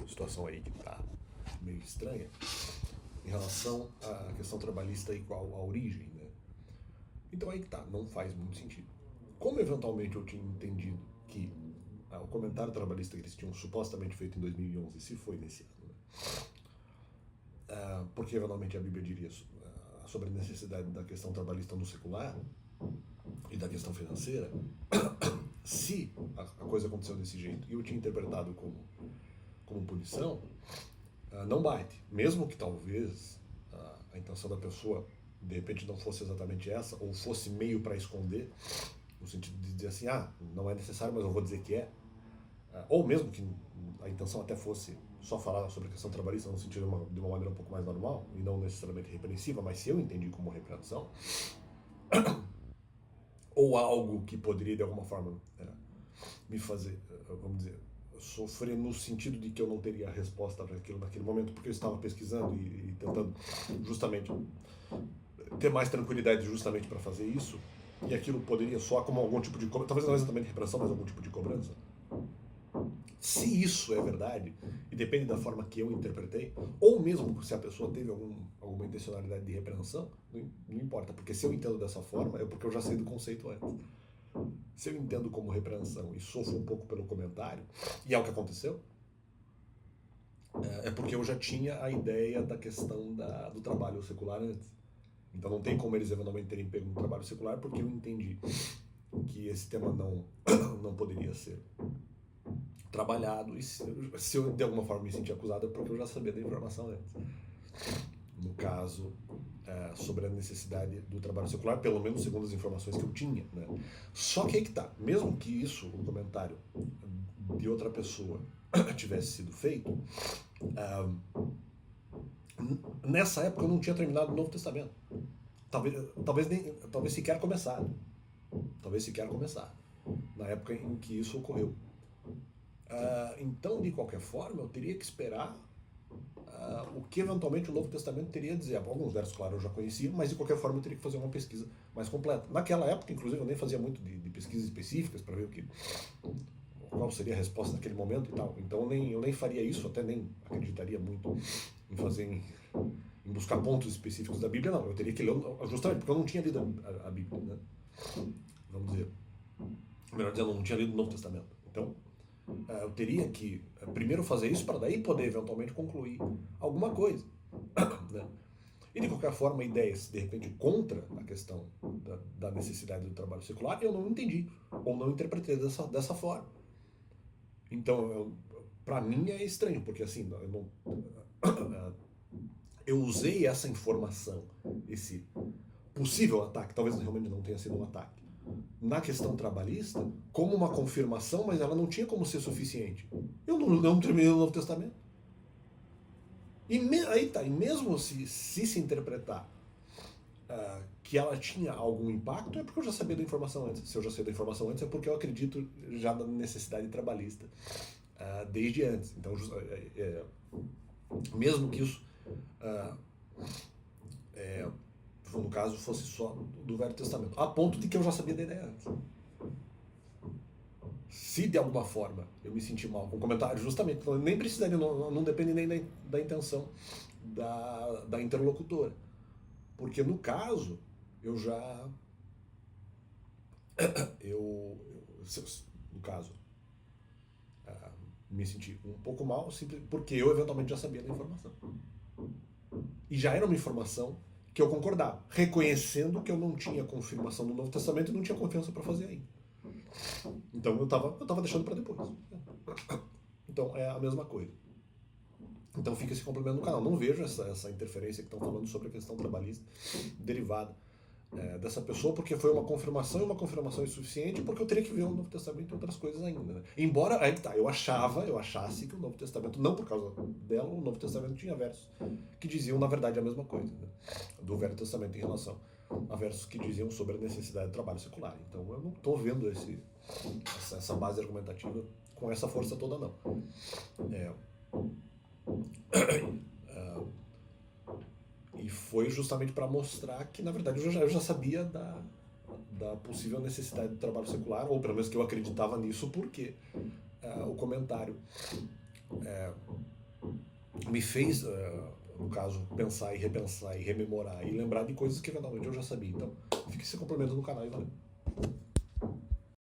situação aí que está meio estranha em relação à questão trabalhista e qual a origem, né? Então aí que tá, não faz muito sentido. Como eventualmente eu tinha entendido que o comentário trabalhista que eles tinham supostamente feito em 2011 se foi nesse ano, né? Porque eventualmente a Bíblia diria sobre a necessidade da questão trabalhista no secular e da questão financeira, se a coisa aconteceu desse jeito e eu tinha interpretado como punição, não bate. Mesmo que talvez a intenção da pessoa de repente não fosse exatamente essa, ou fosse meio para esconder, no sentido de dizer assim, não é necessário, mas eu vou dizer que é. Ou mesmo que a intenção até fosse só falar sobre a questão trabalhista no sentido de uma maneira um pouco mais normal, e não necessariamente repreensiva, mas se eu entendi como repreensão, ou algo que poderia de alguma forma me fazer, vamos dizer, sofrer no sentido de que eu não teria a resposta para aquilo naquele momento, porque eu estava pesquisando e tentando justamente ter mais tranquilidade justamente para fazer isso, e aquilo poderia soar como algum tipo de cobrança, talvez não exatamente repressão, mas algum tipo de cobrança. Se isso é verdade, e depende da forma que eu interpretei, ou mesmo se a pessoa teve alguma intencionalidade de repreensão, não importa, porque se eu entendo dessa forma, é porque eu já sei do conceito antes. Se eu entendo como repreensão e sofro um pouco pelo comentário, e é o que aconteceu, é porque eu já tinha a ideia da questão do trabalho secular antes. Então não tem como eles eventualmente terem pego um trabalho secular, porque eu entendi que esse tema não poderia ser trabalhado, e se eu de alguma forma me sentir acusado é porque eu já sabia da informação antes. No caso, sobre a necessidade do trabalho secular, pelo menos segundo as informações que eu tinha, né? Só que aí que tá, mesmo que isso, o comentário de outra pessoa tivesse sido feito, nessa época eu não tinha terminado o Novo Testamento. Talvez sequer começado. Na época em que isso ocorreu. Então, de qualquer forma, eu teria que esperar o que eventualmente o Novo Testamento teria a dizer. Alguns versos, claro, eu já conhecia, mas de qualquer forma eu teria que fazer uma pesquisa mais completa. Naquela época, inclusive, eu nem fazia muito de pesquisas específicas para ver qual seria a resposta naquele momento e tal. Então eu nem faria isso, até nem acreditaria muito em fazer em buscar pontos específicos da Bíblia, não. Eu teria que ler, justamente porque eu não tinha lido a Bíblia, né? Vamos dizer. Melhor dizendo, eu não tinha lido o Novo Testamento. Então, eu teria que primeiro fazer isso para daí poder eventualmente concluir alguma coisa, né? E de qualquer forma, ideias de repente contra a questão da necessidade do trabalho secular, eu não entendi ou não interpretei dessa forma. Então, para mim é estranho, porque assim, eu usei essa informação, esse possível ataque, talvez realmente não tenha sido um ataque, na questão trabalhista, como uma confirmação, mas ela não tinha como ser suficiente. Eu não terminei o Novo Testamento. Aí tá, e mesmo se interpretar que ela tinha algum impacto, é porque eu já sabia da informação antes. Se eu já sei da informação antes, é porque eu acredito já na necessidade trabalhista desde antes. Então, mesmo que isso, no caso, fosse só do Velho Testamento, a ponto de que eu já sabia da ideia antes. Se de alguma forma eu me sentir mal com o comentário, justamente, nem precisaria, não depende nem da intenção da interlocutora. Porque no caso, eu já. No caso, me senti um pouco mal, porque eu eventualmente já sabia da informação. E já era uma informação que eu concordava, reconhecendo que eu não tinha confirmação do Novo Testamento e não tinha confiança para fazer ainda. Então eu tava deixando para depois. Então é a mesma coisa. Então fica esse complemento no canal. Não vejo essa interferência que estão falando sobre a questão trabalhista derivada dessa pessoa, porque foi uma confirmação e uma confirmação insuficiente, porque eu teria que ver o Novo Testamento e outras coisas ainda, né? Embora, aí tá, eu achasse que o Novo Testamento, não por causa dela, o Novo Testamento tinha versos que diziam, na verdade, a mesma coisa, né? Do Velho Testamento em relação a versos que diziam sobre a necessidade do trabalho secular. Então eu não estou vendo essa base argumentativa com essa força toda, não. E foi justamente para mostrar que, na verdade, eu já sabia da possível necessidade do trabalho secular, ou pelo menos que eu acreditava nisso, porque o comentário me fez, no caso, pensar e repensar e rememorar e lembrar de coisas que eventualmente eu já sabia. Então, fica esse complemento no canal e valeu.